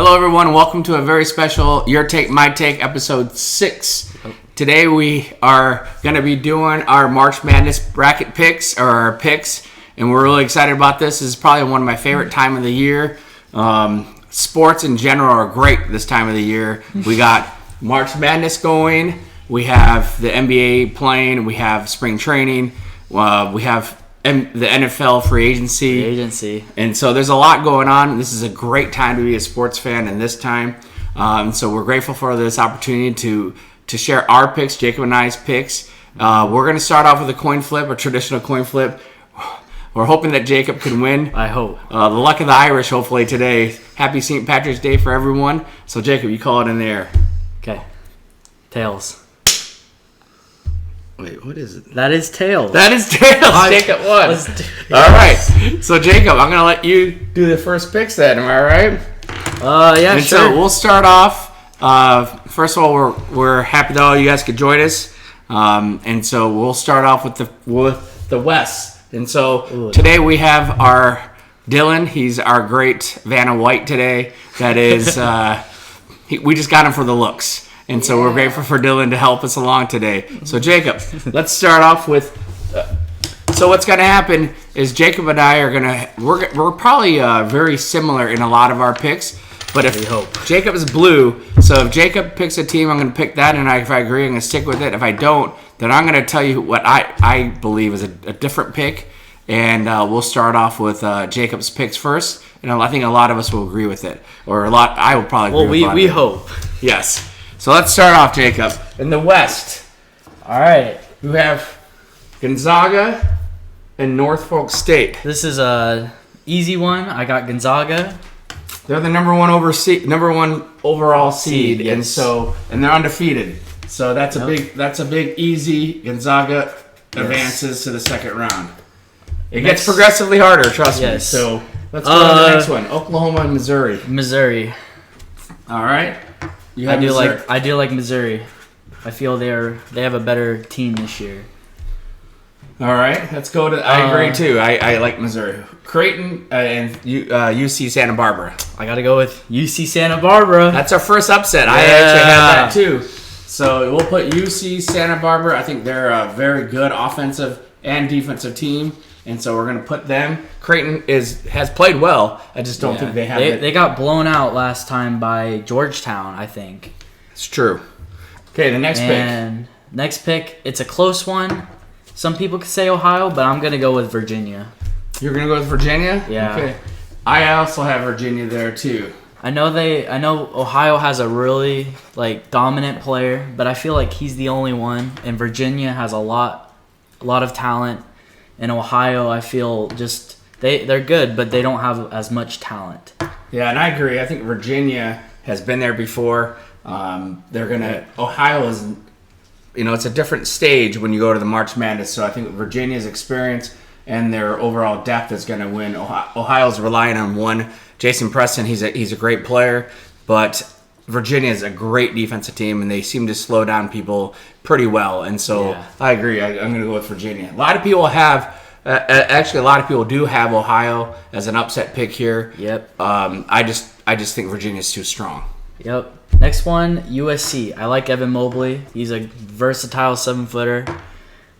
Hello, everyone. Welcome to a very special Your Take, My Take, episode 6. Today we are going to be doing our March Madness bracket picks, or our picks, and we're really excited about this. This is probably one of my favorite time of the year. Sports in general are great this time of the year. We got March Madness going. We have the NBA playing. We have spring training. We have the NFL free agency. And so there's a lot going on. This is a great time to be a sports fan in this time. So we're grateful for this opportunity to share our picks, Jacob and I's picks. We're going to start off with a coin flip, a traditional coin flip. We're hoping that Jacob can win. I hope. The luck of the Irish, hopefully, today. Happy St. Patrick's Day for everyone. So, Jacob, you call it in there. Okay. Tails. Wait, what is it? That is tails. That is tails. Jacob won. All right. So, Jacob, I'm going to let you do the first picks then. Am I right? Yeah, and sure. So, we'll start off. First of all, we're happy that all you guys could join us. And so, we'll start off with the West. And so today we have our Dylan. He's our great Vanna White today. That is, we just got him for the looks. And so we're grateful for Dylan to help us along today. So Jacob, let's start off with, so what's going to happen is Jacob and I are going to, we're probably very similar in a lot of our picks. But if Jacob is blue, so if Jacob picks a team, I'm going to pick that, and if I agree, I'm going to stick with it. If I don't, then I'm going to tell you what I believe is a different pick, and we'll start off with Jacob's picks first, and I think a lot of us will agree with it, or I will probably agree with it. Well, we hope. Yes. So let's start off, Jacob. In the West, all right, you have Gonzaga and Norfolk State. This is a easy one. I got Gonzaga. They're the number one overall seed, yes. and they're undefeated. So that's a big easy. Gonzaga advances to the second round. It gets progressively harder, trust me. So let's go to the next one. Oklahoma and Missouri. Missouri. All right. I do like Missouri. I feel they have a better team this year. All right, let's go to. I agree too. I like Missouri. Creighton and UC Santa Barbara. I got to go with UC Santa Barbara. That's our first upset. Yeah. I actually have that too. So we'll put UC Santa Barbara. I think they're a very good offensive and defensive team, and so we're going to put them. Creighton has played well. I just don't think they have it. They got blown out last time by Georgetown, I think. It's true. Okay, the next pick, it's a close one. Some people could say Ohio, but I'm going to go with Virginia. You're going to go with Virginia? Yeah. Okay. I also have Virginia there too. I know Ohio has a really dominant player, but I feel like he's the only one, and Virginia has a lot of talent. And Ohio, I feel just they're good, but they don't have as much talent. Yeah, and I agree. I think Virginia has been there before. Ohio is, it's a different stage when you go to the March Madness. So I think Virginia's experience and their overall depth is going to win. Ohio's relying on one. Jason Preston, he's a great player, but Virginia is a great defensive team, and they seem to slow down people pretty well. And so I agree. I'm going to go with Virginia. A lot of people do have Ohio as an upset pick here. Yep. I just think Virginia's too strong. Yep. Next one, USC. I like Evan Mobley. He's a versatile 7-footer.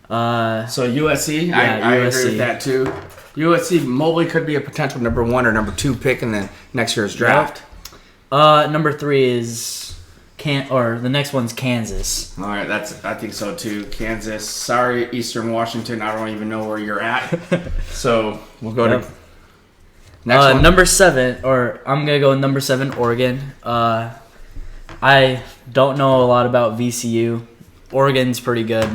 So USC, I agree with that too. USC, Mobley could be a potential number 1 or number 2 pick in the next year's draft. Number 3 is the next one's Kansas. All right, I think so too. Kansas. Sorry, Eastern Washington. I don't even know where you're at. So we'll go to next one. Number 7, or I'm gonna go with number 7, Oregon. I don't know a lot about VCU. Oregon's pretty good.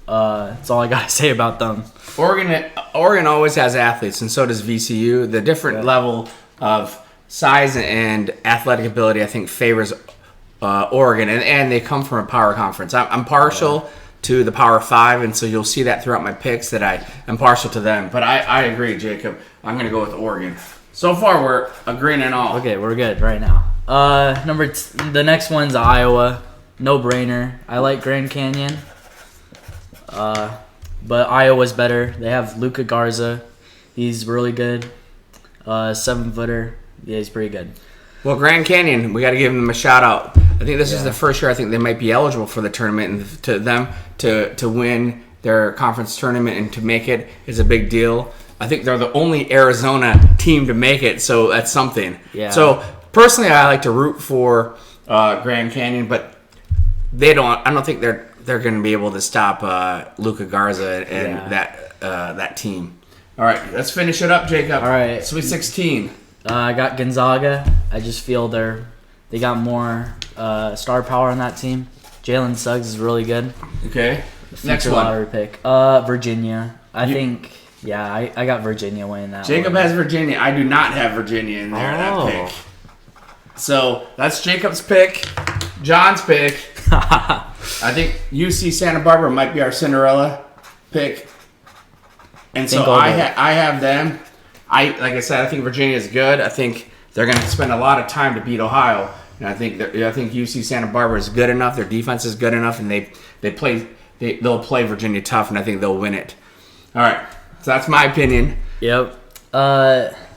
That's all I gotta say about them. Oregon always has athletes, and so does VCU. The different level of size and athletic ability, I think, favors Oregon, and they come from a power conference. I'm partial to the Power 5, and so you'll see that throughout my picks that I'm partial to them. But I agree, Jacob. I'm going to go with Oregon. So far, we're agreeing on all. Okay, we're good right now. The next one's Iowa. No brainer. I like Grand Canyon. But Iowa's better. They have Luka Garza. He's really good. 7-footer. Yeah, he's pretty good. Well, Grand Canyon, we got to give them a shout out. I think this is the first year I think they might be eligible for the tournament, and to them to win their conference tournament and to make it is a big deal. I think they're the only Arizona team to make it, so that's something. Yeah. So personally, I like to root for Grand Canyon, but I don't think they're going to be able to stop Luka Garza and that team. All right, let's finish it up, Jacob. All right, Sweet 16. I got Gonzaga. I just feel they got more star power on that team. Jalen Suggs is really good. Okay. Next Future one. lottery pick. Virginia. I got Virginia winning that. Jacob one. has Virginia. I do not have Virginia in there. That pick. So that's Jacob's pick. John's pick. I think UC Santa Barbara might be our Cinderella pick. And so I have them. Like I said, I think Virginia is good. I think they're going to spend a lot of time to beat Ohio. And I think UC Santa Barbara is good enough. Their defense is good enough, and they'll play Virginia tough, and I think they'll win it. All right, so that's my opinion. Yep.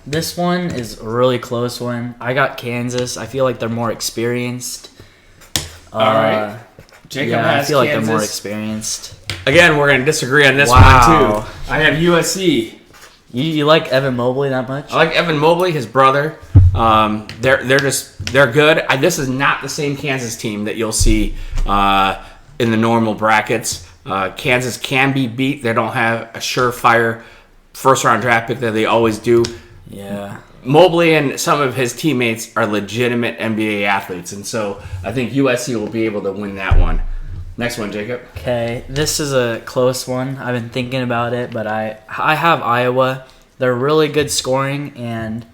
This one is a really close one. I got Kansas. I feel like they're more experienced. All right. Jacob has I feel like Kansas. they're more experienced. Again, we're going to disagree on this one, too. I have USC. You like Evan Mobley that much? I like Evan Mobley, his brother. They're good. This is not the same Kansas team that you'll see in the normal brackets. Kansas can be beat. They don't have a surefire first-round draft pick that they always do. Yeah. Mobley and some of his teammates are legitimate NBA athletes, and so I think USC will be able to win that one. Next one, Jacob. Okay, this is a close one. I've been thinking about it, but I have Iowa. They're really good scoring, and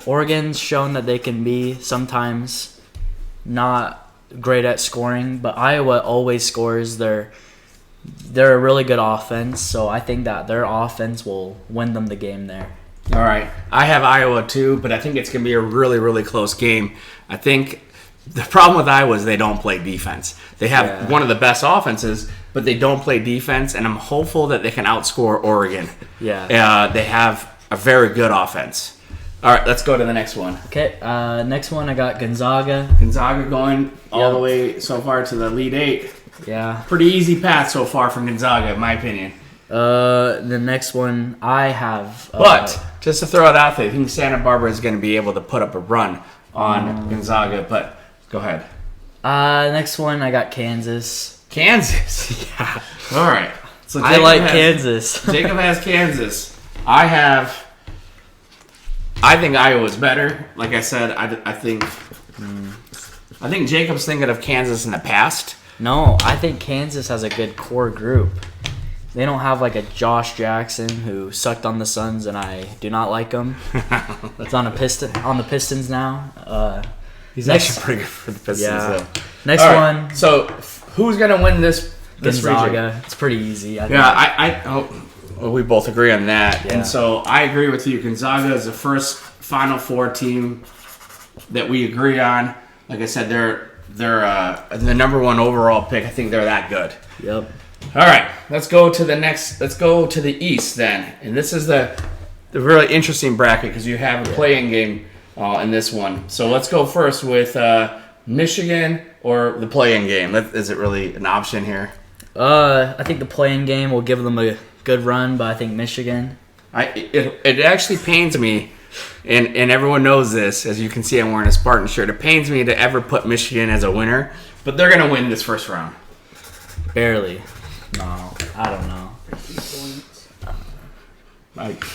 Oregon's shown that they can be sometimes not great at scoring, but Iowa always scores. They're a really good offense, so I think that their offense will win them the game there. All right. I have Iowa too, but I think it's going to be a really, really close game. I think the problem with Iowa is they don't play defense. They have one of the best offenses, but they don't play defense, and I'm hopeful that they can outscore Oregon. Yeah. They have a very good offense. All right, let's go to the next one. Okay, next one I got Gonzaga. Gonzaga going all the way so far to the Elite Eight. Yeah. Pretty easy path so far from Gonzaga, in my opinion. The next one I have... but, just to throw it out there, I think Santa Barbara is going to be able to put up a run on Gonzaga, but go ahead. Next one I got Kansas. Kansas? Yeah. All right. So I like Kansas. Jacob has Kansas. I think Iowa's better. Like I said, I think Jacob's thinking of Kansas in the past. No, I think Kansas has a good core group. They don't have like a Josh Jackson who sucked on the Suns, and I do not like him. It's on the Pistons now. He's actually pretty good for the Pistons. Yeah. Though. Next one. So who's gonna win this Gonzaga. region? It's pretty easy. We both agree on that, Yeah. and so I agree with you. Gonzaga is the first Final Four team that we agree on. Like I said, they're the number one overall pick. I think they're that good. Yep. All right, let's go to the next. Let's go to the East then, and this is the really interesting bracket because you have a play-in game in this one. So let's go first with Michigan or the play-in game. Is it really an option here? I think the play-in game will give them a good run, but I think Michigan. It actually pains me, and everyone knows this. As you can see, I'm wearing a Spartan shirt. It pains me to ever put Michigan as a winner, but they're going to win this first round. Barely. No, I don't know.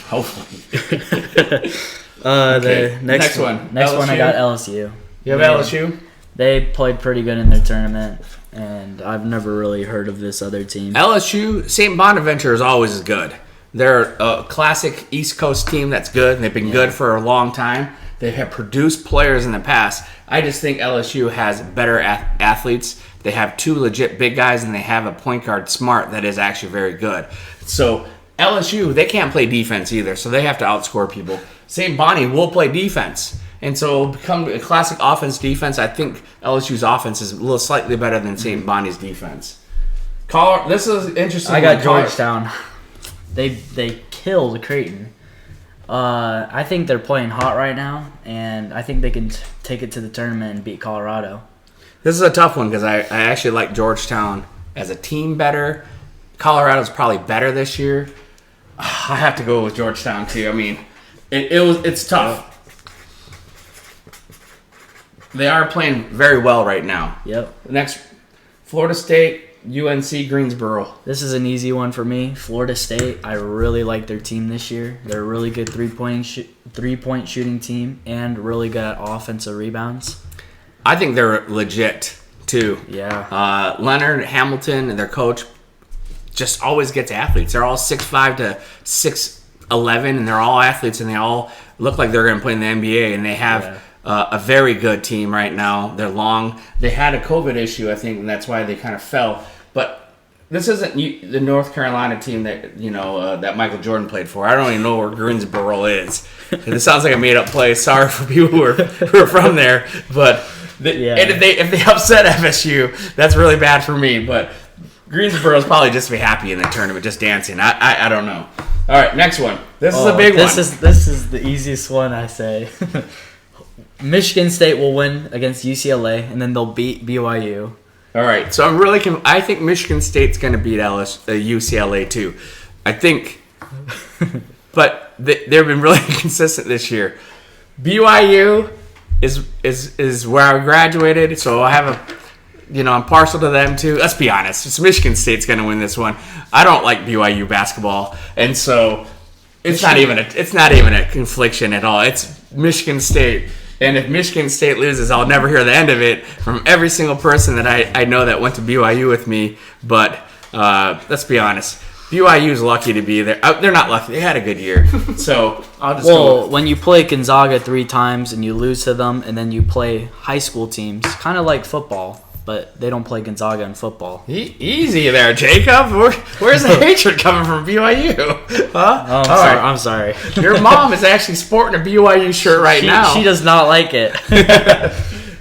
Hopefully. The next one. Next LSU? one, I got LSU. You have LSU? They played pretty good in their tournament, and I've never really heard of this other team. LSU, St. Bonaventure is always good. They're a classic East Coast team that's good, and they've been good for a long time. They have produced players in the past. I just think LSU has better athletes. They have two legit big guys, and they have a point guard, Smart, that is actually very good. So LSU, they can't play defense either, so they have to outscore people. St. Bonnie will play defense, and so it'll become a classic offense-defense. I think LSU's offense is a little slightly better than St. Bonnie's defense. This is interesting. I got Georgetown. They killed Creighton. I think they're playing hot right now, and I think they can take it to the tournament and beat Colorado. This is a tough one because I actually like Georgetown as a team better. Colorado's probably better this year. I have to go with Georgetown too. I mean, it's tough. They are playing very well right now. Yep. Next, Florida State, UNC Greensboro. This is an easy one for me. Florida State, I really like their team this year. They're a really good three-point shooting team and really good at offensive rebounds. I think they're legit too. Yeah. Leonard Hamilton and their coach just always gets athletes. They're all 6'5" to 6'11", and they're all athletes, and they all look like they're going to play in the NBA, and they have a very good team right now. They're long. They had a COVID issue, I think, and that's why they kind of fell. But this isn't the North Carolina team that that Michael Jordan played for. I don't even know where Greensboro is. It sounds like a made-up place. Sorry for people who are from there, but and if they upset FSU, that's really bad for me. But Greensboro's probably just be happy in the tournament, just dancing. I don't know. All right, next one. This is a big one. This is the easiest one, I say. Michigan State will win against UCLA, and then they'll beat BYU. All right, so I think Michigan State's going to beat UCLA too. I think, but they've been really consistent this year. BYU is where I graduated, so I have I'm partial to them too. Let's be honest, it's Michigan State's going to win this one. I don't like BYU basketball, and so it's not even a confliction at all. It's Michigan State. And if Michigan State loses, I'll never hear the end of it from every single person that I know that went to BYU with me. But let's be honest. BYU's lucky to be there. They're not lucky. They had a good year. So I'll just go with when you play Gonzaga 3 times and you lose to them, and then you play high school teams, kind of like football, but they don't play Gonzaga in football. Easy there, Jacob. Where's the hatred coming from BYU? Huh? Oh, I'm sorry. Your mom is actually sporting a BYU shirt now. She does not like it.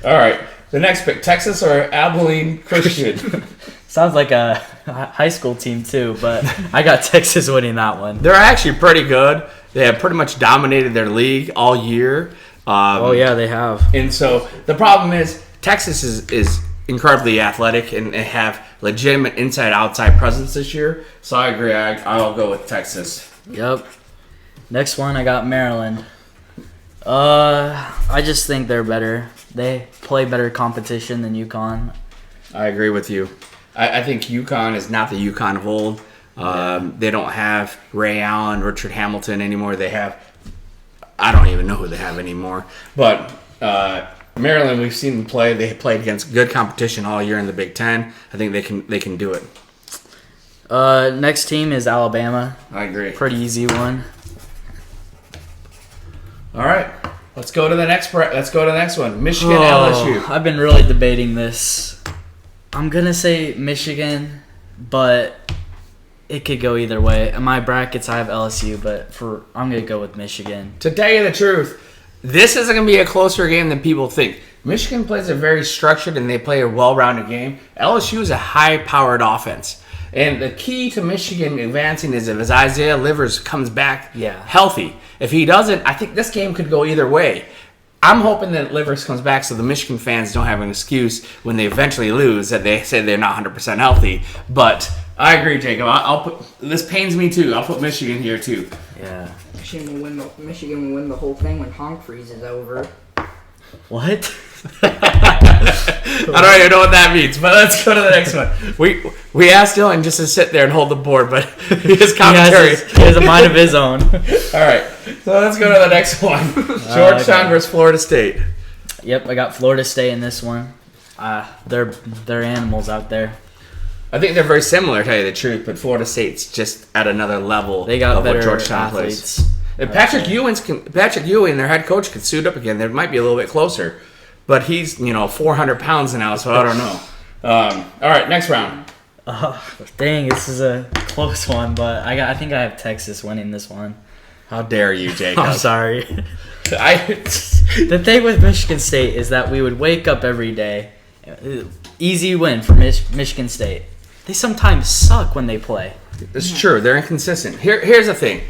All right. The next pick, Texas or Abilene Christian? Sounds like a high school team too, but I got Texas winning that one. They're actually pretty good. They have pretty much dominated their league all year. They have. And so the problem is Texas is incredibly athletic and have legitimate inside-outside presence this year. So I agree. I'll go with Texas. Yep. Next one, I got Maryland. I just think they're better. They play better competition than UConn. I agree with you. I think UConn is not the UConn of old. They don't have Ray Allen, Richard Hamilton anymore. They have, I don't even know who they have anymore. But Maryland, we've seen them play. They played against good competition all year in the Big Ten. I think they can do it. Next team is Alabama. I agree. Pretty easy one. All right, let's go to the next one. Michigan, LSU. I've been really debating this. I'm gonna say Michigan, but it could go either way. In my brackets, I have LSU, but I'm gonna go with Michigan. To tell you the truth, this isn't going to be a closer game than people think. Michigan plays a very structured and they play a well-rounded game. LSU is a high-powered offense. And the key to Michigan advancing is if Isaiah Livers comes back healthy. If he doesn't, I think this game could go either way. I'm hoping that Livers comes back so the Michigan fans don't have an excuse when they eventually lose that they say they're not 100% healthy. But I agree, Jacob. This pains me too. I'll put Michigan here too. Yeah. Michigan will win the whole thing when Humphreys is over. What? I don't even know what that means, but let's go to the next one. We asked Dylan just to sit there and hold the board, but his commentary. He has a mind of his own. All right, so let's go to the next one. Georgetown versus Florida State. Yep, I got Florida State in this one. They're animals out there. I think they're very similar, to tell you the truth, but Florida State's just at another level. They got of better what Georgetown athletes. Plays. If Patrick Ewing, their head coach, could suit up again, they might be a little bit closer. But he's 400 pounds now, so I don't know. All right, next round. Dang, this is a close one, but I think I have Texas winning this one. How dare you, Jacob? I'm sorry. The thing with Michigan State is that we would wake up every day. Easy win for Michigan State. They sometimes suck when they play. It's true. They're inconsistent. Here's the thing.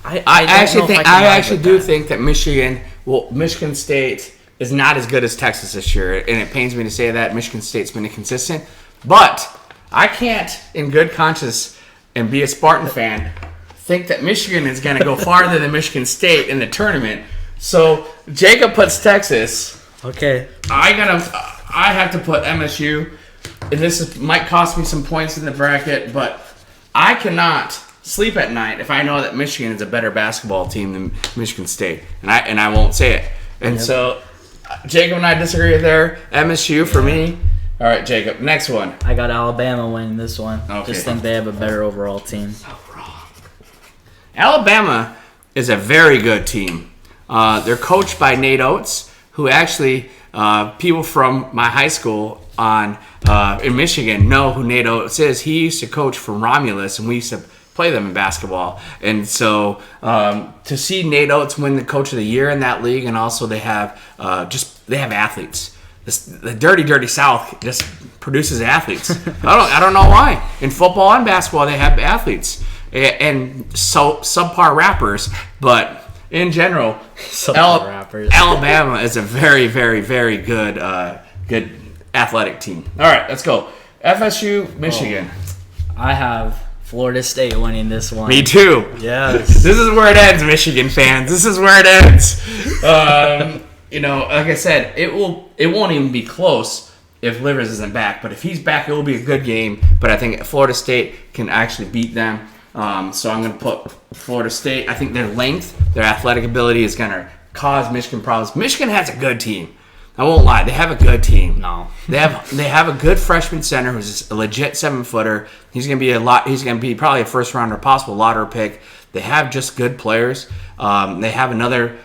I actually do think that Michigan State is not as good as Texas this year, and it pains me to say that. Michigan State's been inconsistent, but I can't, in good conscience, and be a Spartan fan, think that Michigan is going to go farther than Michigan State in the tournament. So Jacob puts Texas. Okay. I have to put MSU, and might cost me some points in the bracket, but I cannot sleep at night if I know that Michigan is a better basketball team than Michigan State, and I won't say it. And so Jacob and I disagree there. MSU for me. All right, Jacob. Next one. I got Alabama winning this one. Okay. Just think they have a better overall team. So wrong. Alabama is a very good team. They're coached by Nate Oates, who actually people from my high school in Michigan know who Nate Oates is. He used to coach for Romulus, and we used to play them in basketball. And so to see Nate Oates win the Coach of the Year in that league, and also they have athletes. The dirty South just produces athletes. I don't know why. In football and basketball, they have athletes and so subpar rappers, but in general, Alabama is a very, very, very good athletic team. All right, let's go. FSU, Michigan. I have Florida State winning this one. Me too. Yes. This is where it ends, Michigan fans. This is where it ends. Like I said, it won't even be close if Livers isn't back. But if he's back, it will be a good game. But I think Florida State can actually beat them. So I'm going to put Florida State. I think their length, their athletic ability is going to cause Michigan problems. Michigan has a good team. I won't lie. They have a good team. No. They have a good freshman center who's a legit 7-footer. He's going to be probably a first rounder, possible lottery pick. They have just good players. They have another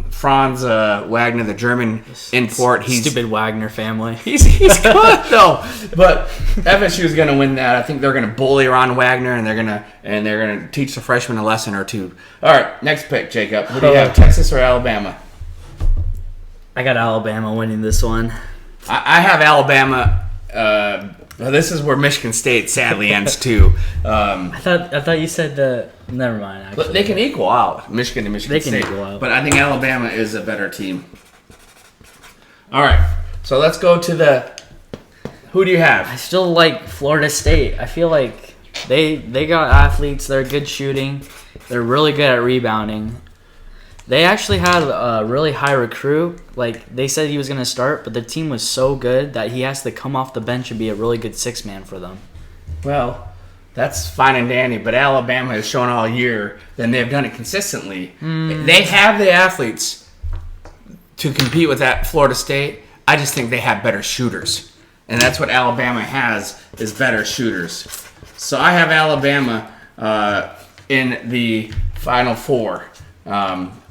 Franz Wagner, the German import. Stupid Wagner family. He's good though. But FSU is going to win that. I think they're going to bully around Wagner, and they're going to teach the freshmen a lesson or two. All right, next pick, Jacob. Who do you have, Texas or Alabama? I got Alabama winning this one. I have Alabama. This is where Michigan State sadly ends too. I thought you said that. Never mind. Actually. They can equal out, Michigan and Michigan State. They can equal out. But I think Alabama is a better team. All right, so let's go to who do you have? I still like Florida State. I feel like they got athletes. They're good shooting. They're really good at rebounding. They actually had a really high recruit. Like, they said he was going to start, but the team was so good that he has to come off the bench and be a really good six-man for them. Well, that's fine and dandy, but Alabama has shown all year that they've done it consistently. They have the athletes to compete with that Florida State. I just think they have better shooters. And that's what Alabama has, is better shooters. So I have Alabama in the Final Four.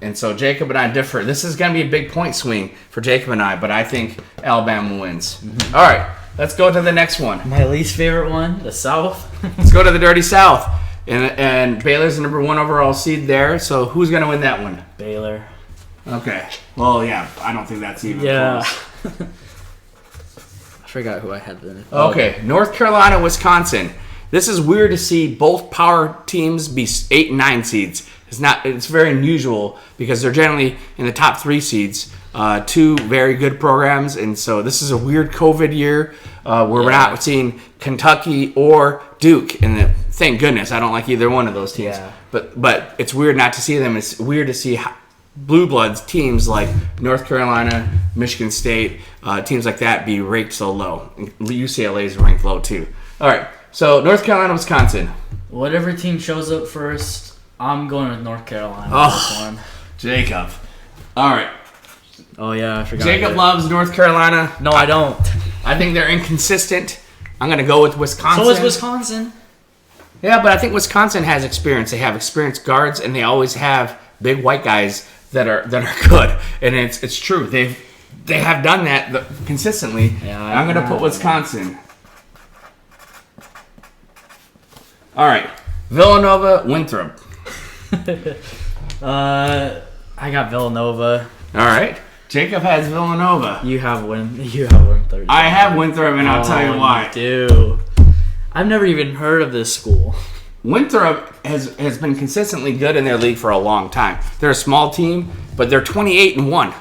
And so Jacob and I differ. This is going to be a big point swing for Jacob and I, but I think Alabama wins. All right, let's go to the next one. My least favorite one, the South. Let's go to the Dirty South. And Baylor's the number 1 overall seed there. So who's going to win that one? Baylor. Okay. Well, yeah, I don't think that's even close. I forgot who I had then. Okay, North Carolina, Wisconsin. This is weird to see both power teams be 8 and 9 seeds. It's very unusual because they're generally in the top 3 seeds. 2 very good programs, and so this is a weird COVID year where we're not seeing Kentucky or Duke. And thank goodness I don't like either one of those teams. Yeah. But it's weird not to see them. It's weird to see blue bloods teams like North Carolina, Michigan State, teams like that be ranked so low. UCLA is ranked low too. All right, so North Carolina, Wisconsin. Whatever team shows up first, I'm going with North Carolina on this one. Jacob. All right. Oh, yeah, I forgot. Jacob loves North Carolina. No, I don't. I think they're inconsistent. I'm going to go with Wisconsin. So is Wisconsin. Yeah, but I think Wisconsin has experience. They have experienced guards, and they always have big white guys that are good. And it's true. They have done that consistently. Yeah, I'm going to put Wisconsin. All right. Villanova, Winthrop. I got Villanova. All right. Jacob has Villanova. You have Winthrop. I have Winthrop, and I'll tell you why. You do. I've never even heard of this school. Winthrop has been consistently good in their league for a long time. They're a small team, but they're 28-1.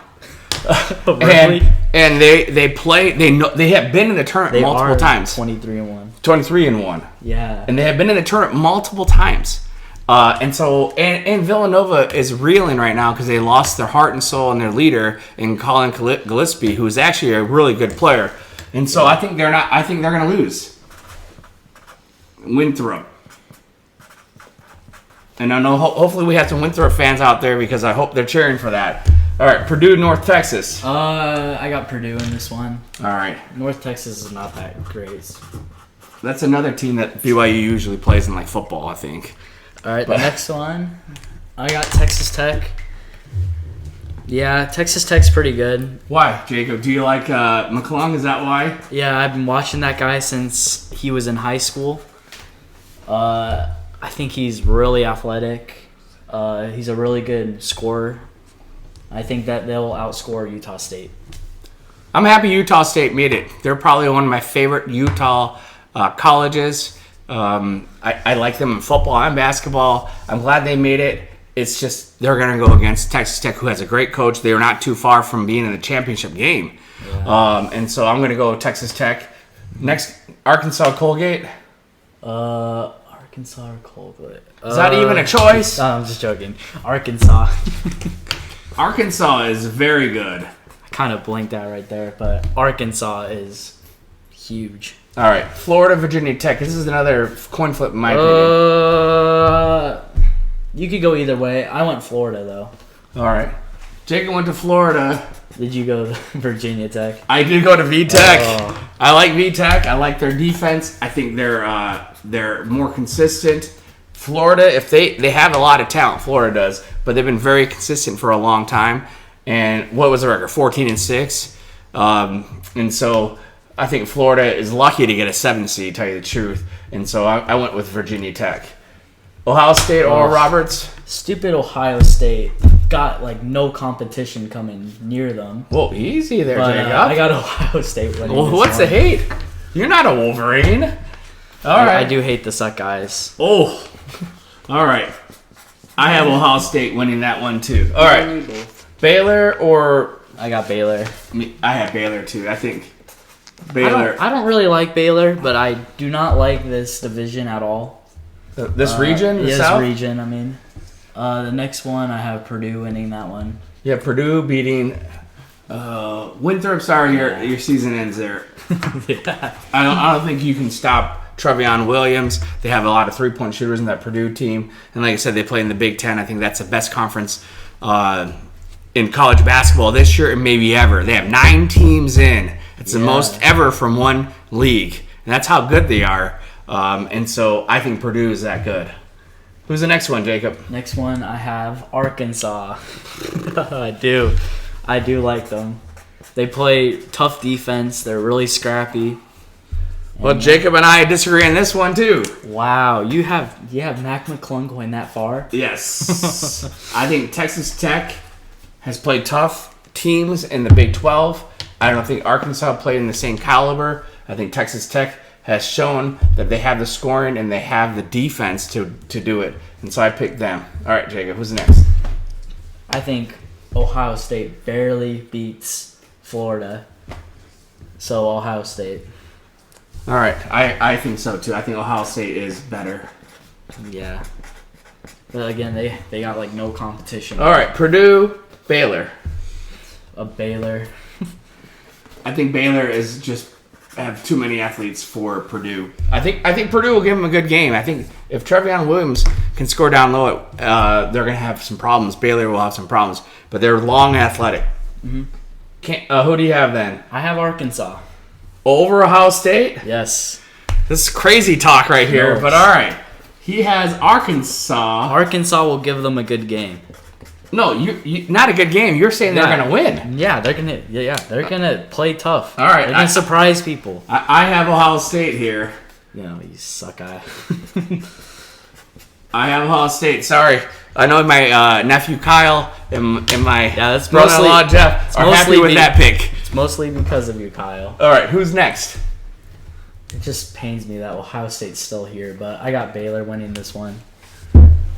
Really? And they have been in the tournament multiple times. 23-1. 23-1. Yeah. And they have been in the tournament multiple times. And Villanova is reeling right now because they lost their heart and soul and their leader in Colin Gillespie, who is actually a really good player. And so I think they're going to lose. Winthrop. And I know hopefully we have some Winthrop fans out there because I hope they're cheering for that. All right, Purdue, North Texas. I got Purdue in this one. All right. North Texas is not that great. That's another team that BYU usually plays in like football, I think. All right, the next one, I got Texas Tech. Yeah, Texas Tech's pretty good. Why, Jacob? Do you like McClung? Is that why? Yeah, I've been watching that guy since he was in high school. I think he's really athletic. He's a really good scorer. I think that they'll outscore Utah State. I'm happy Utah State made it. They're probably one of my favorite Utah colleges. I like them in football and basketball. I'm glad they made it. It's just they're going to go against Texas Tech, who has a great coach. They are not too far from being in the championship game. Yeah. And so I'm going to go Texas Tech. Next, Arkansas Colgate. Arkansas or Colgate? Is that even a choice? No, I'm just joking. Arkansas. Arkansas is very good. I kind of blinked out right there, but Arkansas is huge. All right, Florida, Virginia Tech. This is another coin flip in my opinion. You could go either way. I went Florida, though. All right. Jacob went to Florida. Did you go to Virginia Tech? I did go to VTech. Oh. I like VTech. I like their defense. I think they're more consistent. Florida, if they have a lot of talent, Florida does, but they've been very consistent for a long time. And what was the record? 14-6. And so I think Florida is lucky to get a 7 seed, to tell you the truth. And so I went with Virginia Tech. Ohio State, Oral Roberts. Stupid Ohio State got like no competition coming near them. Whoa, easy there, But, Jacob. I got Ohio State winning. Well, this what's one. the hate? You're not a Wolverine. All right. I do hate the suck guys. Oh, all right. I have Ohio State winning that one too. All right. Baylor or I got Baylor. I have Baylor too. I think Baylor. I don't really like Baylor, but I do not like this division at all. This region, the This South. region. I mean, the next one I have Purdue winning that one. Yeah, Purdue beating Winthrop. Sorry, your season ends there. Yeah. I don't think you can stop Trevion Williams. They have a lot of 3-point shooters in that Purdue team, and like I said, they play in the Big Ten. I think that's the best conference in college basketball this year and maybe ever. They have 9 teams in. It's the most ever from one league, and that's how good they are. And so I think Purdue is that good. Who's the next one, Jacob? Next one I have Arkansas. I do like them. They play tough defense. They're really scrappy. Well, Jacob and I disagree on this one too. Wow, you have Mac McClung going that far? Yes. I think Texas Tech has played tough teams in the Big 12. I don't think Arkansas played in the same caliber. I think Texas Tech has shown that they have the scoring and they have the defense to do it. And so I picked them. All right, Jacob, who's next? I think Ohio State barely beats Florida. So Ohio State. All right, I think so too. I think Ohio State is better. Yeah. But again, they got like no competition. All right, Purdue, Baylor. A Baylor. I think Baylor is just have too many athletes for Purdue. I think Purdue will give them a good game. I think if Trevion Williams can score down low, they're going to have some problems. Baylor will have some problems, but they're long athletic. Mm-hmm. Who do you have then? I have Arkansas. Over Ohio State? Yes. This is crazy talk right here, No, but all right. He has Arkansas. Arkansas will give them a good game. No, you not a good game. You're saying they're going to win. Yeah, they're gonna play tough. All right, they're gonna surprise people. I have Ohio State here. You know, you suck guy. I have Ohio State. Sorry, I know my nephew Kyle and my that's brother-in-law mostly- Jeff are happy with that pick. It's mostly because of you, Kyle. All right, who's next? It just pains me that Ohio State's still here, but I got Baylor winning this one.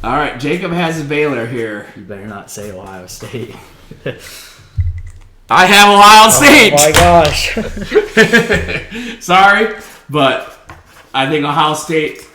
All right, Jacob has Baylor here. You better not say Ohio State. I have Ohio State. Oh my gosh. Sorry, but I think Ohio State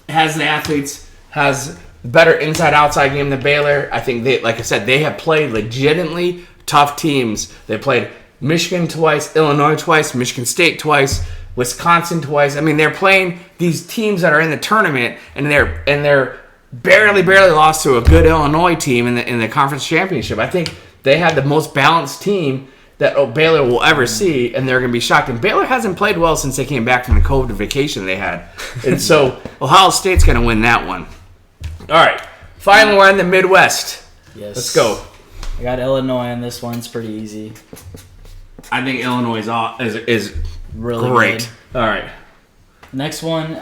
has the athletes, has better inside-outside game than Baylor. I think they, like I said, they have played legitimately tough teams. They played Michigan twice, Illinois twice, Michigan State twice, Wisconsin twice. I mean, they're playing these teams that are in the tournament, and they're barely lost to a good Illinois team in the conference championship. I think they had the most balanced team that Baylor will ever see, and they're going to be shocked. And Baylor hasn't played well since they came back from the COVID vacation they had. And so Ohio State's going to win that one. All right. Finally, we're in the Midwest. Yes. Let's go. I got Illinois on this one. It's pretty easy. I think Illinois is Really great. good. All right. Next one.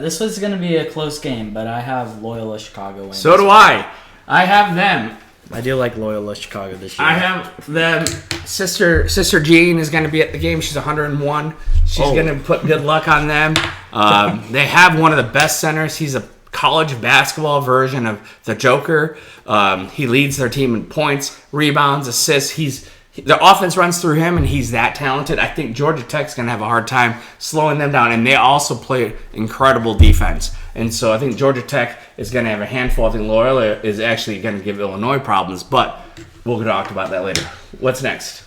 This was going to be a close game, but I have Loyola Chicago winning. So do I. I have them. I do like Loyola Chicago this year. I have them. Sister Jean is going to be at the game. She's 101. She's going to put good luck on them. They have one of the best centers. He's a college basketball version of the Joker. He leads their team in points, rebounds, assists. The offense runs through him, and he's that talented. I think Georgia Tech's going to have a hard time slowing them down, and they also play incredible defense. And so I think Georgia Tech is going to have a handful. I think Loyola is actually going to give Illinois problems, but we'll talk about that later. What's next?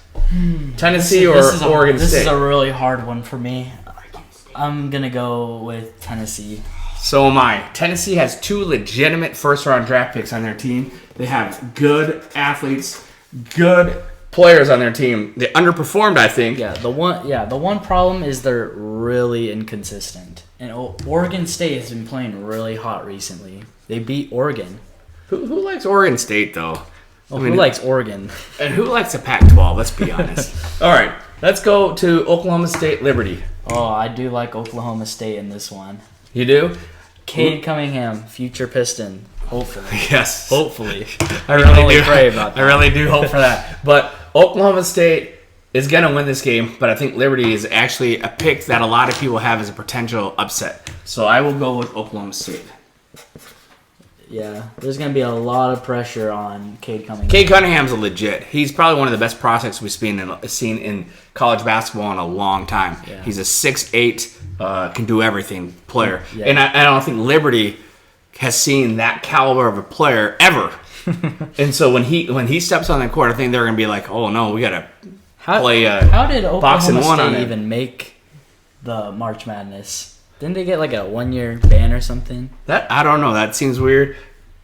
Tennessee or Oregon State? This is a really hard one for me. I'm going to go with Tennessee. So am I. Tennessee has 2 legitimate first-round draft picks on their team. They have good athletes, good players on their team. They underperformed, I think. The one problem is they're really inconsistent. And Oregon State has been playing really hot recently. They beat Oregon. Who likes Oregon State, though? Who likes Oregon? And who likes the Pac-12? Let's be honest. All right, let's go to Oklahoma State Liberty. Oh, I do like Oklahoma State in this one. You do? Cade Cunningham, future Piston. Hopefully. Yes. Hopefully. I really do. Pray about that. I really do hope for that. But Oklahoma State is going to win this game, but I think Liberty is actually a pick that a lot of people have as a potential upset. So I will go with Oklahoma State. Yeah, there's going to be a lot of pressure on Cade Cunningham. Cade Cunningham's a legit. He's probably one of the best prospects we've seen in college basketball in a long time. Yeah. He's a 6'8", can do everything player. Yeah. And I don't think Liberty has seen that caliber of a player ever. And so when he steps on the court, I think they're going to be like, oh no, we got to play How did boxing Oklahoma one on State it. even make the March Madness? Didn't they get like a 1-year ban or something? That I don't know. That seems weird.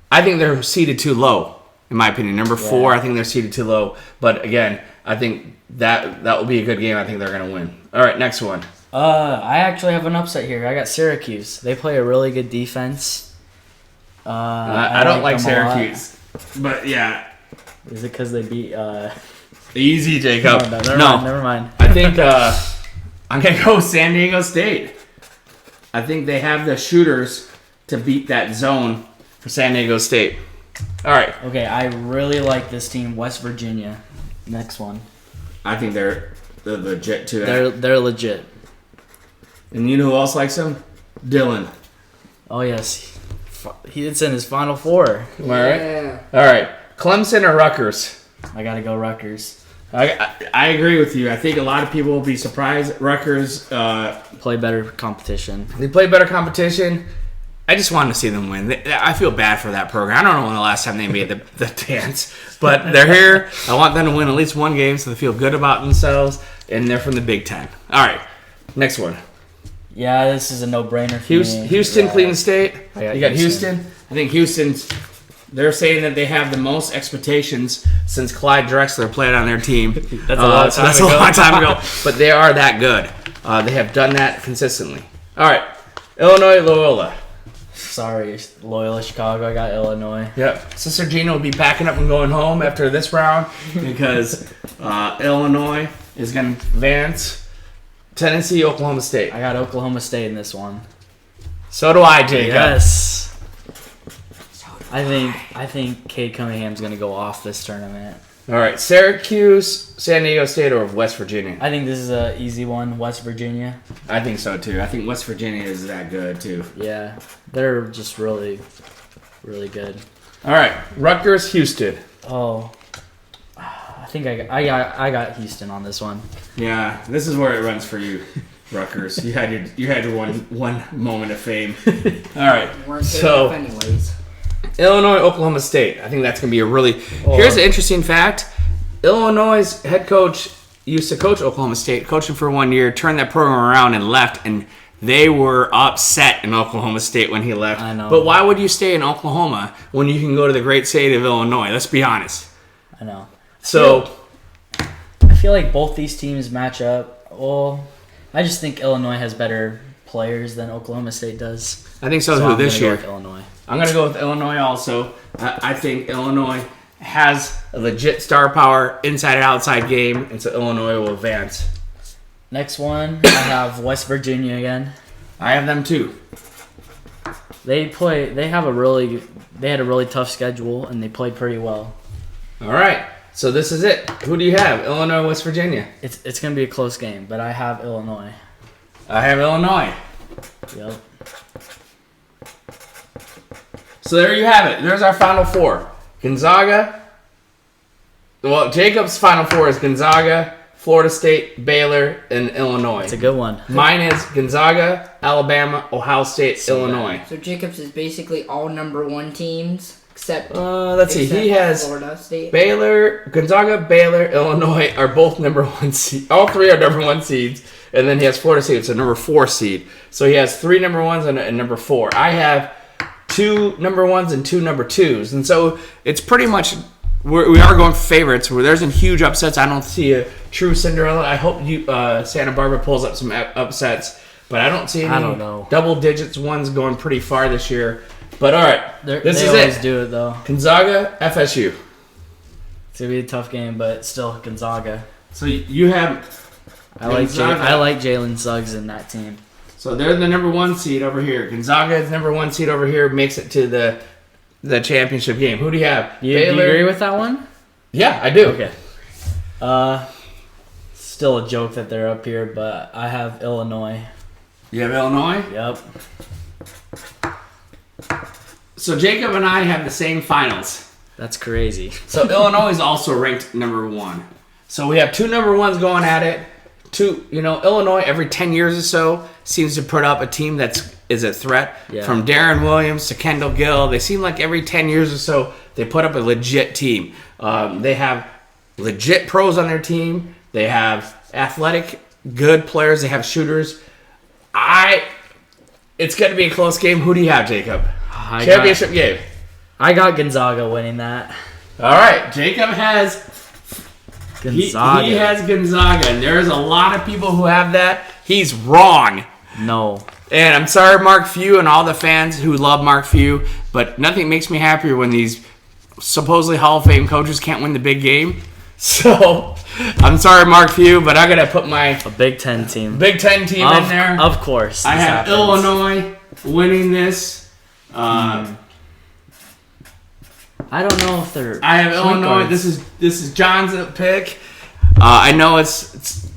I think they're seated too low, in my opinion. Number 4, I think they're seated too low. But again, I think that will be a good game. I think they're going to win. All right, next one. I actually have an upset here. I got Syracuse. They play a really good defense. I don't like Syracuse. But yeah. Is it because they beat... Easy, Jacob. Never mind. I think I'm going to go San Diego State. I think they have the shooters to beat that zone for San Diego State. All right. Okay, I really like this team, West Virginia. Next one. I think they're legit too. They're legit. And you know who else likes them? Dylan. Oh, yes. It's in his Final Four. Am I right? All right. Clemson or Rutgers? I got to go Rutgers. I agree with you. I think a lot of people will be surprised. Rutgers Play better competition. they play better competition. I just wanted to see them win. I feel bad for that program. I don't know when the last time they made the dance, but they're here. I want them to win at least one game so they feel good about themselves, and they're from the Big Ten. All right, next one. Yeah, this is a no-brainer for me. Houston, Yeah. Cleveland State. I You got Houston. I think Houston's. They're saying that they have the most expectations since Clyde Drexler played on their team. That's a long time ago. a long time ago. But they are that good. They have done that consistently. All right, Illinois, Loyola. Sorry, Loyola Chicago. I got Illinois. Yep. Sister Gina will be packing up and going home after this round because Illinois is going to advance. Tennessee, Oklahoma State. I got Oklahoma State in this one. So do I, Jacob. Yes. I think Cade Cunningham's gonna go off this tournament. All right, Syracuse, San Diego State, or West Virginia? I think this is an easy one. West Virginia. I think so too. I think West Virginia is that good too. Yeah, they're just really, really good. All right, Rutgers, Houston. Oh, I think I got Houston on this one. Yeah, this is where it runs for you, Rutgers. You had your one moment of fame. All right, so anyways. Illinois, Oklahoma State. I think that's going to be a really... Here's an interesting fact. Illinois' head coach used to coach Oklahoma State, coached him for 1 year, turned that program around and left, and they were upset in Oklahoma State when he left. I know. But why would you stay in Oklahoma when you can go to the great state of Illinois? Let's be honest. I know. So... I feel like both these teams match up. Well, I just think Illinois has better players than Oklahoma State does. I think so I'm too gonna this go year. with Illinois. I'm going to go with Illinois also. I think Illinois has a legit star power inside and outside game, and so Illinois will advance. Next one, I have West Virginia again. I have them too. They had a really tough schedule, and they played pretty well. All right, so this is it. Who do you have? Illinois, West Virginia? It's going to be a close game, but I have Illinois. I have Illinois. Yep. So there you have it. There's our Final Four. Gonzaga. Well, Jacob's Final Four is Gonzaga, Florida State, Baylor, and Illinois. It's a good one. Mine is Gonzaga, Alabama, Ohio State, Illinois. So Jacobs is basically all number 1 teams except. Let's see. He has Florida State. Baylor, Gonzaga, Baylor, Illinois are both number 1 seed. All 3 are number 1 seeds. And then he has Florida State. It's a number 4 seed. So he has 3 number 1s and a number 4. I have 2 number 1s and 2 number 2s. And so it's pretty much, we are going for favorites. Where there's some huge upsets. I don't see a true Cinderella. I hope Santa Barbara pulls up some upsets. But I don't see any I don't know. double digits ones going pretty far this year. But all right, this they is always it. do it, though. Gonzaga, FSU. It's going to be a tough game, but still Gonzaga. So you have... I like Jalen Suggs in that team. So they're the number 1 seed over here. Gonzaga is number 1 seed over here. Makes it to the championship game. Who do you have? Do you agree with that one? Yeah, I do. Okay. Still a joke that they're up here, but I have Illinois. You have Illinois? Yep. So Jacob and I have the same finals. That's crazy. So Illinois is also ranked number 1. So we have 2 number 1s going at it. Illinois every 10 years or so seems to put up a team is a threat. Yeah. From Darren Williams to Kendall Gill, they seem like every 10 years or so they put up a legit team. They have legit pros on their team. They have athletic, good players. They have shooters. It's going to be a close game. Who do you have, Jacob? Championship game. I got Gonzaga winning that. All right, Jacob has Gonzaga. He has Gonzaga, and there's a lot of people who have that. He's wrong. No. And I'm sorry, Mark Few, and all the fans who love Mark Few, but nothing makes me happier when these supposedly Hall of Fame coaches can't win the big game. So, I'm sorry, Mark Few, but I got to put a Big Ten team. Big Ten team in there. Of course. I have Illinois winning this. I don't know if they're. I have Illinois. Guards. This is John's pick. I know it's.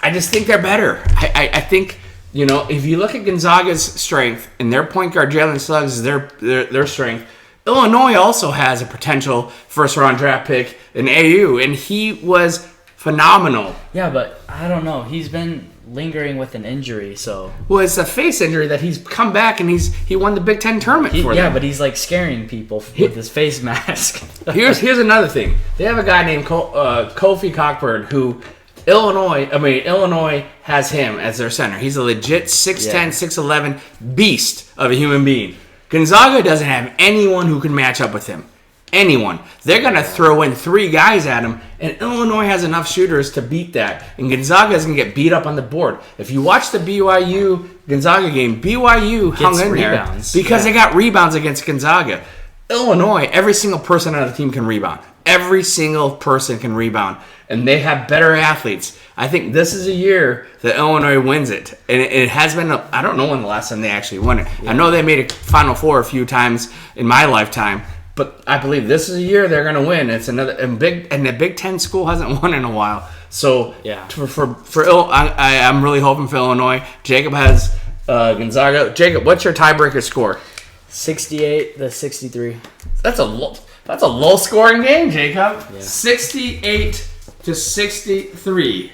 I just think they're better. I think if you look at Gonzaga's strength and their point guard Jalen Suggs is their strength. Illinois also has a potential first round draft pick in AU, and he was phenomenal. Yeah, but I don't know. He's been lingering with an injury, so. Well, it's a face injury that he's come back and he won the Big Ten tournament for them. Yeah, but he's like scaring people with his face mask. Here's another thing. They have a guy named Kofi Cockburn who Illinois has him as their center. He's a legit 6'10", 6'11" beast of a human being. Gonzaga doesn't have anyone who can match up with him. Anyone. They're going to throw in 3 guys at him, and Illinois has enough shooters to beat that. And Gonzaga is going to get beat up on the board. If you watch the BYU-Gonzaga game, BYU hung in rebounds. there because they got rebounds against Gonzaga. Illinois, every single person on the team can rebound. Every single person can rebound. And they have better athletes. I think this is a year that Illinois wins it. And it has been, I don't know when the last time they actually won it. Yeah. I know they made a Final Four a few times in my lifetime. But I believe this is a year they're going to win. It's another and the Big Ten school hasn't won in a while. So Yeah. I'm really hoping for Illinois. Jacob has Gonzaga. Jacob, what's your tiebreaker score? 68-63. That's a low scoring game, Jacob. Yeah. 68-63.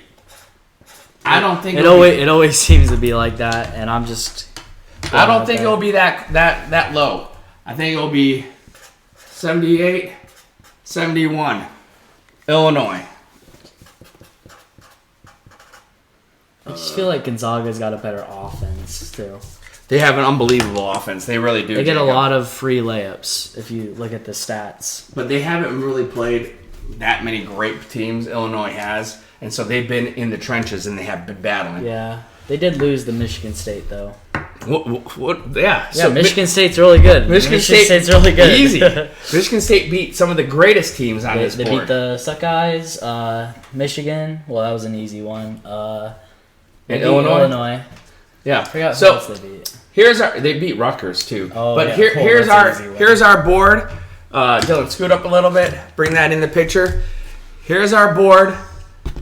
I don't think It always seems to be like that, and I'm just. I don't think it'll be that low. I think it'll be 78-71. Illinois. I just feel like Gonzaga's got a better offense too. They have an unbelievable offense. They really do. They get a Jacob. lot of free layups if you look at the stats. But they haven't really played that many great teams Illinois has. And so they've been in the trenches and they have been battling. Yeah, they did lose to Michigan State though. What? Yeah. Yeah, Michigan State's really good. Michigan State's really good. Easy. Michigan State beat some of the greatest teams on this They board. beat the Suckeyes, Michigan. Well, that was an easy one. They beat Illinois? Yeah. I forgot who So else they beat. they beat Rutgers too. Oh, but yeah. here's That's an easy one. here's our board. Dylan, scoot up a little bit. Bring that in the picture. Here's our board.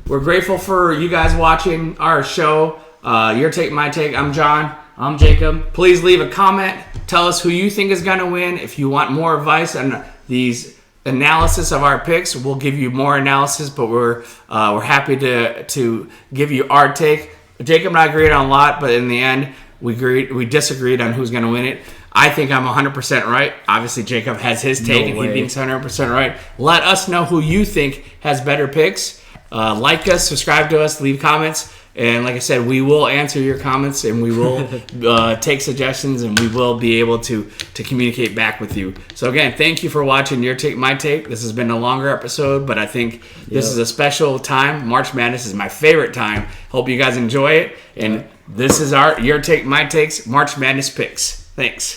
We're grateful for you guys watching our show. Your Take, My Take. I'm John. I'm Jacob. Please leave a comment. Tell us who you think is going to win. If you want more advice on these analysis of our picks, we'll give you more analysis. But we're happy to give you our take. Jacob and I agreed on a lot, but in the end, we disagreed on who's going to win it. I think I'm 100% right. Obviously, Jacob has his take, and he thinks 100% right. Let us know who you think has better picks. Like us, subscribe to us, leave comments. And like I said, we will answer your comments, and we will take suggestions, and we will be able to communicate back with you. So again, thank you for watching Your Take, My Take. This has been a longer episode, but I think this is a special time. March Madness is my favorite time. Hope you guys enjoy it. And this is our Your Take, My Takes March Madness picks. Thanks.